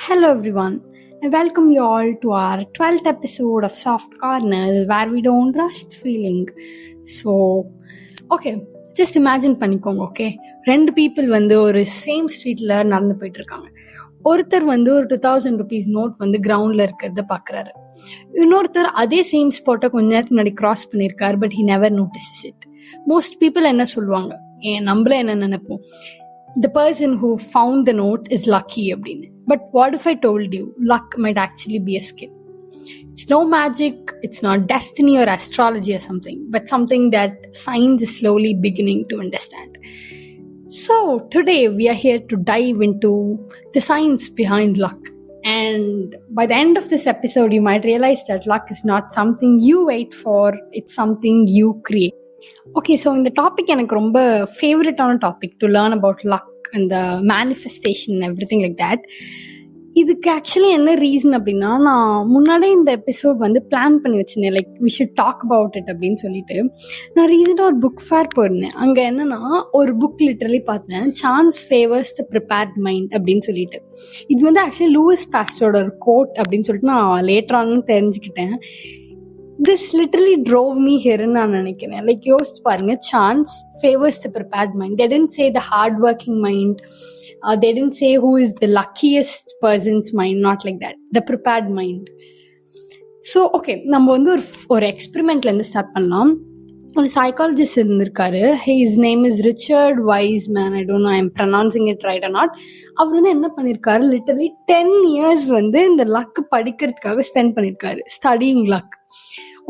Hello everyone, I welcome you all to our 12th episode of Soft Corners where we don't rush the feeling. So, okay, just imagine பண்ணிக்கோங்க. Okay, ரெண்டு people வந்து ஒரு same ஸ்ட்ரீட்ல நடந்து போயிட்டு இருக்காங்க. ஒருத்தர் வந்து ஒரு 2000 rupees நோட் வந்து கிரவுண்ட்ல இருக்கிறத பாக்குறாரு. இன்னொருத்தர் அதே சேம் ஸ்பாட்டை கொஞ்ச நேரத்துக்கு முன்னாடி கிராஸ் பண்ணியிருக்காரு, but he never notices it. Most people என்ன சொல்லுவாங்க, நம்மள என்ன நினைப்போம், the person who found the note is lucky அப்படின்னு. But what if I told you luck might actually be a skill? It's no magic, it's not destiny or astrology or something, but something that science is slowly beginning to understand. So today we are here to dive into the science behind luck. And by the end of this episode, you might realize that luck is not something you wait for, it's something you create. Okay, so இந்த topic எனக்கு ரொம்ப ஃபேவரட்டான topic to learn about luck and the manifestation everything like that. இதுக்கு actually என்ன reason அப்படின்னா, நான் முன்னாடியே இந்த எபிசோட் வந்து பிளான் பண்ணி வச்சிருந்தேன், like we should talk about it அப்படின்னு சொல்லிட்டு. நான் ரீசெண்டாக ஒரு புக் ஃபேர் போயிருந்தேன். அங்கே என்னன்னா ஒரு புக் லிட்டரலி பார்த்தேன், சான்ஸ் ஃபேவர்ஸ் த ப்ரிப்பேர்ட் மைண்ட் அப்படின்னு சொல்லிட்டு. இது வந்து ஆக்சுவலி லூயிஸ் பாஸ்டரோட ஒரு கோட் அப்படின்னு சொல்லிட்டு நான் லேட்டரானு தெரிஞ்சுக்கிட்டேன். This literally drove me here ன்னு நான் நினைக்கிறேன். லைக் யோசிச்சு பாருங்க, chance favours the prepared mind. They didn't say the hard working mind. They didn't say who is the luckiest person's mind. Not like that. The prepared mind. So okay, நம்ம வந்து ஒரு எக்ஸ்பெரிமெண்ட்லேருந்து start பண்ணலாம். ஒரு psychologist இருந்திருக்காரு. His name is Richard Wiseman. I don't know I am pronouncing it right or not. அவர் வந்து என்ன பண்ணியிருக்காரு, லிட்டரலி 10 years வந்து இந்த லக் படிக்கிறதுக்காக ஸ்பெண்ட் பண்ணியிருக்காரு, studying luck.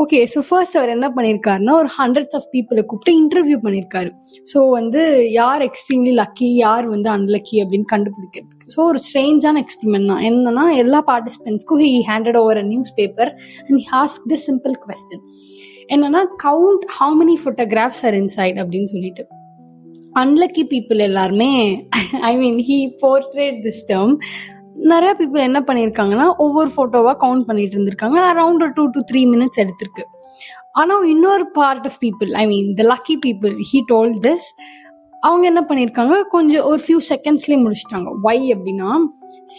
Okay, so first அவர் என்ன பண்ணியிருக்காருன்னா, ஒரு ஹண்ட்ரட்ஸ் ஆஃப் பீப்புளை கூப்பிட்டு இன்டர்வியூ பண்ணியிருக்காரு. ஸோ வந்து யார் எக்ஸ்ட்ரீம்லி லக்கி, யார் வந்து அன்லக்கி அப்படின்னு கண்டுபிடிக்கிறதுக்கு. ஸோ ஒரு ஸ்ட்ரேஞ்சான எக்ஸ்பெரிமெண்ட் தான். என்னன்னா, எல்லா பார்ட்டிசிபென்ட்ஸ்க்கும் he handed over a newspaper and he ask the simple question. என்னன்னா, count how many photographs are inside அப்படின்னு சொல்லிட்டு. அன்லக்கி பீப்புள் எல்லாருமே, I mean he portrayed this term. நிறைய பீப்புள் என்ன பண்ணியிருக்காங்கன்னா, ஒவ்வொரு ஃபோட்டோவாக கவுண்ட் பண்ணிட்டு இருந்திருக்காங்க. அரௌண்ட் ஒரு 2 to 3 minutes எடுத்திருக்கு. ஆனால் இன்னொரு part of people, I mean the lucky people, he told this, அவங்க என்ன பண்ணியிருக்காங்க, கொஞ்சம் ஒரு ஃபியூ செகண்ட்ஸ்லேயே முடிச்சிட்டாங்க. வை அப்படின்னா,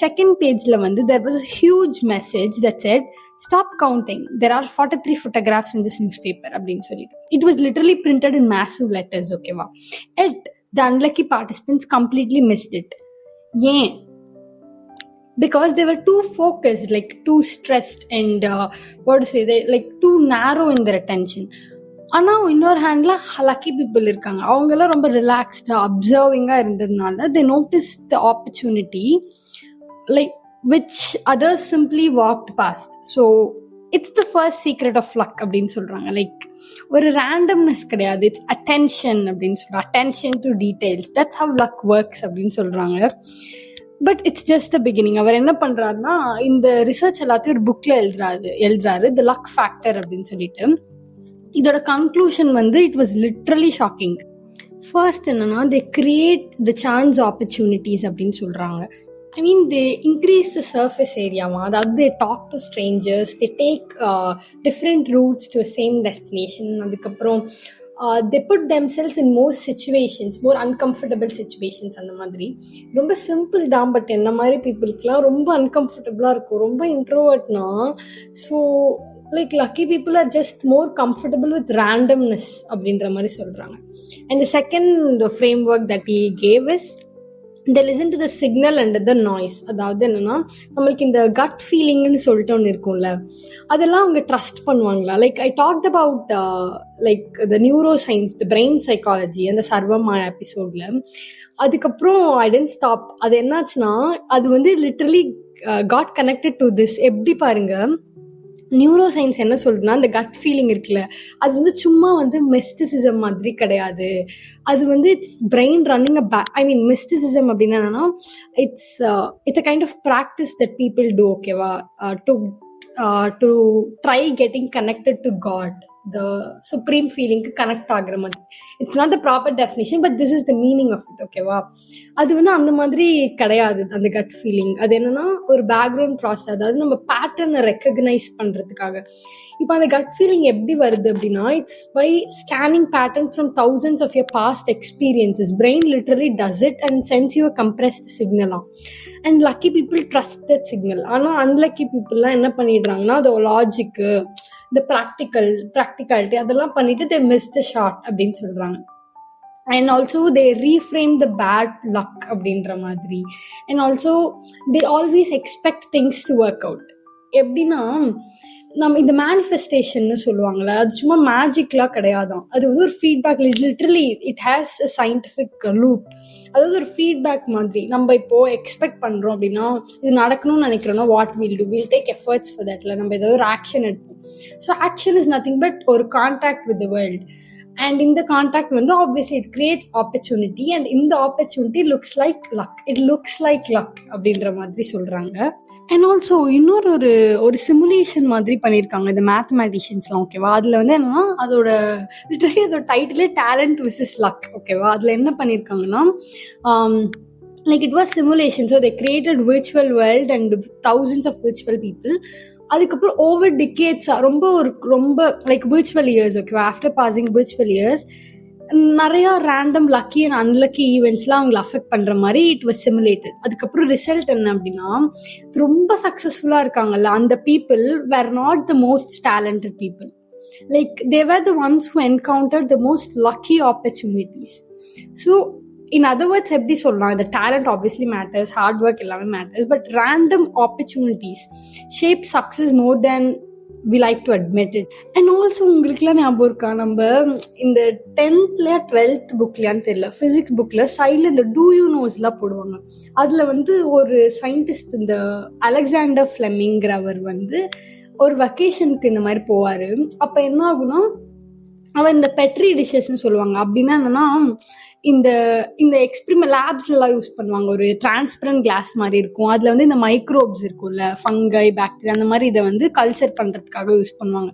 செகண்ட் பேஜில் வந்து there was a huge message that said stop counting, there are 43 photographs in this newspaper அப்படின்னு சொல்லிட்டு. It was literally printed in massive letters. ஓகேவா? Yet the unlucky participants completely missed it. ஏன்? Because they were too focused, like too stressed and what to say, they like too narrow in their attention. ஆனால் இன்னொரு handle lucky people இருக்காங்க, அவங்கெல்லாம் ரொம்ப ரிலாக்ஸ்டாக அப்சர்விங்காக இருந்ததுனால they noticed the opportunity like which others simply walked past. So it's the first secret of luck அப்படின்னு சொல்கிறாங்க. Like ஒரு ரேண்டம்னஸ் கிடையாது, இட்ஸ் அட்டென்ஷன் அப்படின்னு சொல்கிறாங்க. Attention to details, that's how luck works அப்படின்னு சொல்கிறாங்க. But it's just the beginning. அவர் என்ன பண்ணுறாருன்னா, இந்த ரிசர்ச் எல்லாத்தையும் ஒரு புக்கில் எழுதுறாரு த லக் ஃபேக்டர் அப்படின்னு சொல்லிட்டு. இதோட கன்க்ளூஷன் வந்து it was literally shocking. First என்னன்னா, they create the chance opportunities அப்படின்னு சொல்கிறாங்க. ஐ மீன் தே இன்க்ரீஸ் த சர்ஃபேஸ் ஏரியாவா, அதாவது they talk to strangers, they take different routes to same destination. அதுக்கப்புறம் they put themselves in more situations, more uncomfortable situations. அந்த மாதிரி ரொம்ப simple தான். பட் என்ன மாதிரி பீப்புளுக்குலாம் ரொம்ப அன்கம்ஃபர்டபுளாக இருக்கும், ரொம்ப இன்ட்ரோவர்ட்னா. So like lucky people are just more comfortable with randomness அப்படின்ற மாதிரி சொல்கிறாங்க. And the second framework that he gave is they listen to the signal and the noise. அதாவது என்னன்னா, நம்மளுக்கு இந்த கட் ஃபீலிங்னு சொல்லிட்டு ஒன்று இருக்கும்ல, அதெல்லாம் அவங்க ட்ரஸ்ட் பண்ணுவாங்களா? Like I talked about like the neuro science, the brain psychology அந்த சர்வமா எபிசோட்ல. அதுக்கப்புறம் ஐ டென்ட் ஸ்டாப். அது என்னாச்சுன்னா, அது வந்து literally God connected to this. எப்படி பாருங்க, நியூரோ சயின்ஸ் என்ன சொல்லுதுன்னா, அந்த கட் ஃபீலிங் இருக்குல்ல, அது வந்து சும்மா வந்து மிஸ்டிசிசம் மாதிரி கிடையாது. அது வந்து it's brain running I mean mysticism அப்படின்னா என்னன்னா, it's a kind of practice that people do. ஓகேவா? To try getting connected to God. The supreme ஃபீலிங்க்கு கனெக்ட் ஆகுற மாதிரி. It's not the proper definition, but this is the meaning of it. ஓகேவா? அது வந்து அந்த மாதிரி கிடையாது. அந்த கட் ஃபீலிங் அது என்னன்னா ஒரு பேக்ரவுண்ட் ப்ராசஸ், அதாவது நம்ம பேட்டர்னை ரெக்கக்னைஸ் பண்றதுக்காக. இப்போ அந்த கட் ஃபீலிங் எப்படி வருது அப்படின்னா, it's by scanning pattern from thousands of your past experiences. Brain literally does it and sends you a compressed signal. And lucky people trust that signal. ஆனால் அன்லக்கி பீப்புளெலாம் என்ன பண்ணிடுறாங்கன்னா, அது லாஜிக்கு, இந்த ப்ராக்டிகாலிட்டி அதெல்லாம் பண்ணிட்டு they miss the shot அப்படின்னு சொல்கிறாங்க. And also they reframe the bad luck அப்படின்ற மாதிரி. And also they always expect things to work out. எப்படின்னா, நம்ம இந்த மேனிஃபெஸ்டேஷன்னு சொல்லுவாங்கள்ல, அது சும்மா மேஜிக்லாம் கிடையாதான். அது வந்து ஒரு feedback. Literally it has a scientific loop. அதாவது ஒரு ஃபீட்பேக் மாதிரி. நம்ம இப்போது எக்ஸ்பெக்ட் பண்ணுறோம் அப்படின்னா, இது நடக்கணும்னு நினைக்கிறோன்னா what will do, will take efforts for தட்ல. நம்ம ஏதோ ஒரு ஆக்ஷன் எடுப்போம். So action is nothing but ஒரு contact with the world. And in the contact வந்து obviously it creates opportunity, and in the opportunity looks like luck. It looks like luck அப்படின்ற மாதிரி சொல்கிறாங்க. அண்ட் ஆல்சோ இன்னொரு ஒரு simulation மாதிரி பண்ணியிருக்காங்க இந்த மேத்தமேட்டிஷியன்ஸ்லாம். ஓகேவா? அதில் வந்து என்னன்னா, அதோட லிட்டரலி அதோட டைட்டிலே டேலண்ட் விசஸ் லக். ஓகேவா? அதில் என்ன பண்ணியிருக்காங்கன்னா, like it was simulation. So they created virtual world and thousands of virtual people. அதுக்கப்புறம் ஓவர் டிகேட்ஸாக ரொம்ப லைக் விர்ச்சுவல் இயர்ஸ். ஓகேவா? ஆஃப்டர் பாசிங் விர்ச்சுவல் இயர்ஸ் நிறையா ரேண்டம் லக்கி அண்ட் அன்லக்கி ஈவெண்ட்ஸ்லாம் அவங்களை அஃபெக்ட் பண்ணுற மாதிரி இட் வாஸ் சிமுலேட்டட். அதுக்கப்புறம் ரிசல்ட் என்ன அப்படின்னா, ரொம்ப சக்ஸஸ்ஃபுல்லாக இருக்காங்கல்ல அந்த people were not the most talented people. Like they were the ones who encountered the most lucky opportunities. So in other words எப்படி சொல்லலாம், இந்த talent obviously matters, hard work எல்லாமே matters, but random opportunities shape success more than we like to admit it. And also உங்களுக்குலாம் ஞாபகம் இருக்கா, நம்ம இந்த 10th 12th புக்லையான்னு தெரியல, ஃபிசிக்ஸ் புக்கில் சைடில் இந்த டூ யூ நோஸ்லாம் போடுவாங்க. அதில் வந்து ஒரு சயின்டிஸ்ட் இந்த அலெக்சாண்டர் ஃப்ளெமிங்கிறவர் வந்து ஒரு வெக்கேஷனுக்கு இந்த மாதிரி போவார். அப்போ என்ன ஆகுனா, அவர் இந்த பெட்ரி டிஷ்ஷஸ்ன்னு சொல்லுவாங்க. அப்படின்னா என்னென்னா, இந்த எக்ஸ்பிரிமெண்ட் லேப்ஸ்லாம் யூஸ் பண்ணுவாங்க. ஒரு டிரான்ஸ்பரண்ட் கிளாஸ் மாதிரி இருக்கும். அதில் வந்து இந்த மைக்ரோப்ஸ் இருக்கும்ல, ஃபங்கை, பாக்டீரியா, அந்த மாதிரி இதை வந்து கல்ச்சர் பண்ணுறதுக்காக யூஸ் பண்ணுவாங்க.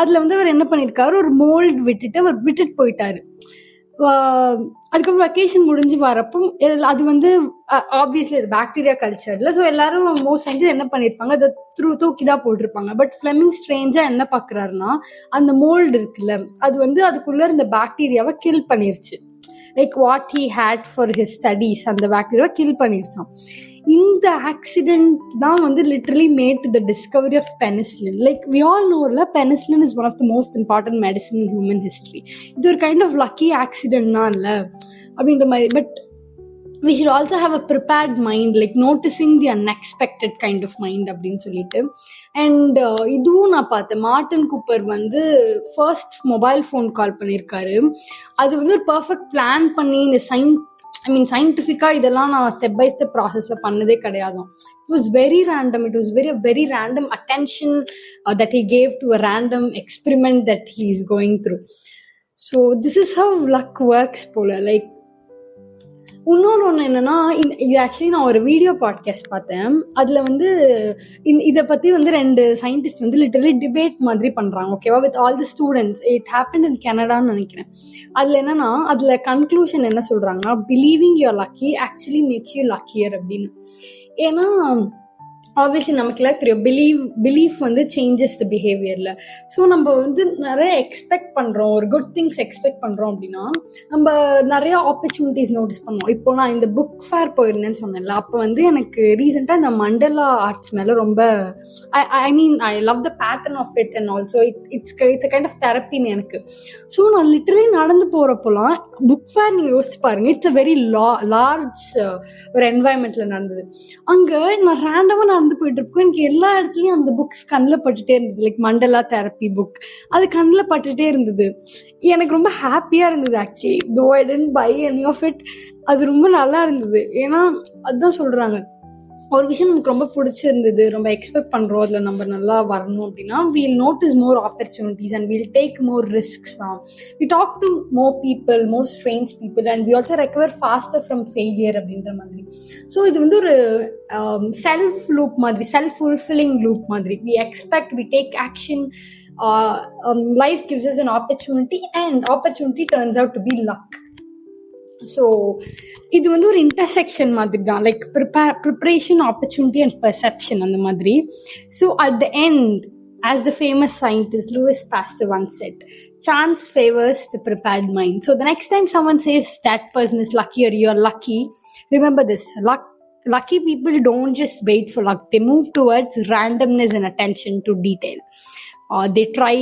அதில் வந்து அவர் என்ன பண்ணியிருக்காரு, ஒரு மோல்டு விட்டுட்டு போயிட்டாரு. அதுக்கப்புறம் வெக்கேஷன் முடிஞ்சு வரப்போ அது வந்து ஆப்வியஸ்லி அது பாக்டீரியா கல்ச்சர்ல. ஸோ எல்லாரும் மோஸ்ட் சயின்டிஸ்ட் என்ன பண்ணியிருப்பாங்க, அதை தூக்கி தான் போட்டிருப்பாங்க. பட் ஃப்ளெமிங் ஸ்ட்ரேஞ்சா என்ன பார்க்குறாருன்னா, அந்த மோல்டு இருக்குல்ல, அது வந்து அதுக்குள்ள இந்த பாக்டீரியாவை கில் பண்ணிருச்சு. Like what he had for his studies, அந்த பாக்டீரியாவை கில் பண்ணிருச்சான். இந்த ஆக்சிடென்ட் தான் வந்து literally made to the discovery of penicillin. Like we all நோல penicillin is one of the most important medicine in human history. இது ஒரு கைண்ட் ஆஃப் லக்கி ஆக்சிடென்ட் தான் இல்லை அப்படின்ற மாதிரி. But we should also have a prepared mind, like noticing the unexpected kind of mind அப்படின்னு சொல்லிட்டு. And இதுவும் நான் பார்த்தேன், மார்ட்டின் கூப்பர் வந்து ஃபர்ஸ்ட் மொபைல் ஃபோன் கால் பண்ணியிருக்காரு. அது வந்து ஒரு பர்ஃபெக்ட் பிளான் பண்ணி இந்த சயின்டிஃபிக்காக இதெல்லாம் நான் ஸ்டெப் பை ஸ்டெப் ப்ராசஸில் பண்ணதே கிடையாது. It was very random. It was very random attention that he gave to a random experiment that he is going through. So this is how luck works போல. Like இன்னொன்று என்னன்னா, இது actually நான் ஒரு video podcast பார்த்தேன். அதில் வந்து இதை பற்றி வந்து 2 சயின்டிஸ்ட் வந்து லிட்டரலி டிபேட் மாதிரி பண்ணுறாங்க. ஓகேவா? With all the students. It happen in கனடான்னு நினைக்கிறேன். அதில் என்னன்னா, அதில் கன்க்ளூஷன் என்ன சொல்கிறாங்கன்னா, believing you're lucky actually makes you luckier அப்படின்னு. ஏன்னா ஆப்வியஸ்லி நமக்குலாம் தெரியும், பிலீஃப் வந்து சேஞ்சஸ் த பிஹேவியரில். ஸோ நம்ம வந்து நிறைய எக்ஸ்பெக்ட் பண்ணுறோம், ஒரு குட் திங்ஸ் எக்ஸ்பெக்ட் பண்ணுறோம் அப்படின்னா நம்ம நிறையா ஆப்பர்ச்சுனிட்டிஸ் நோட்டீஸ் பண்ணுவோம். இப்போ நான் இந்த புக் ஃபேர் போயிருந்தேன்னு சொன்னேன்ல, அப்போ வந்து எனக்கு ரீசெண்டாக இந்த மண்டலா ஆர்ட்ஸ் மேலே ரொம்ப I love the pattern of it and also it's a kind of தெரப்பின்னு எனக்கு. ஸோ நான் லிட்டரலி நடந்து போகிறப்போலாம் புக் ஃபேர் நீங்கள் யோசிச்சு பாருங்க, இட்ஸ் அ வெரி லார்ஜ் ஒரு என்வாயன்மெண்ட்டில் நடந்தது. அங்கே நான் ரேண்டமாக நடந்து போயிட்டு இருக்கோம், எனக்கு எல்லா இடத்துலையும் அந்த புக்ஸ் கண்ணில் பட்டுட்டே இருந்தது. லைக் மண்டலா தெரப்பி புக், அது கண்ணில் பட்டுட்டே இருந்தது. எனக்கு ரொம்ப ஹாப்பியாக இருந்தது actually, though I didn't buy any of it. அது ரொம்ப நல்லா இருந்தது. ஏன்னா அதுதான் சொல்கிறாங்க, ஒரு விஷயம் நமக்கு ரொம்ப பிடிச்சிருந்தது, ரொம்ப எக்ஸ்பெக்ட் பண்ணுறோம், அதில் நம்ம நல்லா வரணும் அப்படின்னா we'll notice more opportunities and we'll take more risks. We talk to more people, more strange people and we also recover faster from failure அப்படின்ற மாதிரி. ஸோ இது வந்து ஒரு செல்ஃப் லூப் மாதிரி, செல்ஃப் ஃபுல்ஃபில்லிங் லூப் மாதிரி. We expect, we take action life gives us an opportunity and opportunity turns out to be luck. So இது வந்து ஒரு இன்டர்செக்ஷன் மாதிரி தான், like preparation, opportunity and perception அந்த மாதிரி. So at the end, as the famous scientist Louis Pasteur once said, chance favors the prepared mind. So the next time someone says that person is lucky or you're lucky, remember this: lucky people don't just wait for luck, they move towards randomness and attention to detail. They try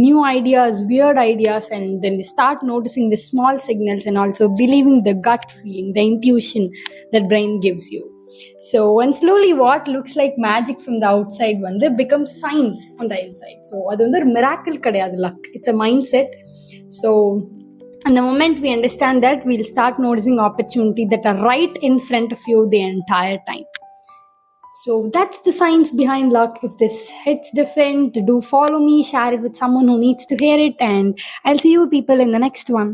new ideas, weird ideas, and then they start noticing the small signals and also believing the gut feeling, the intuition that brain gives you. So when slowly what looks like magic from the outside becomes science on the inside. So அது வந்து ஒரு miracle கிடையாது, luck. It's a mindset. So and the moment we understand that, we'll start noticing opportunity that are right in front of you the entire time. So that's the science behind luck. If this hits different, do follow me, share it with someone who needs to hear it, and I'll see you people in the next one.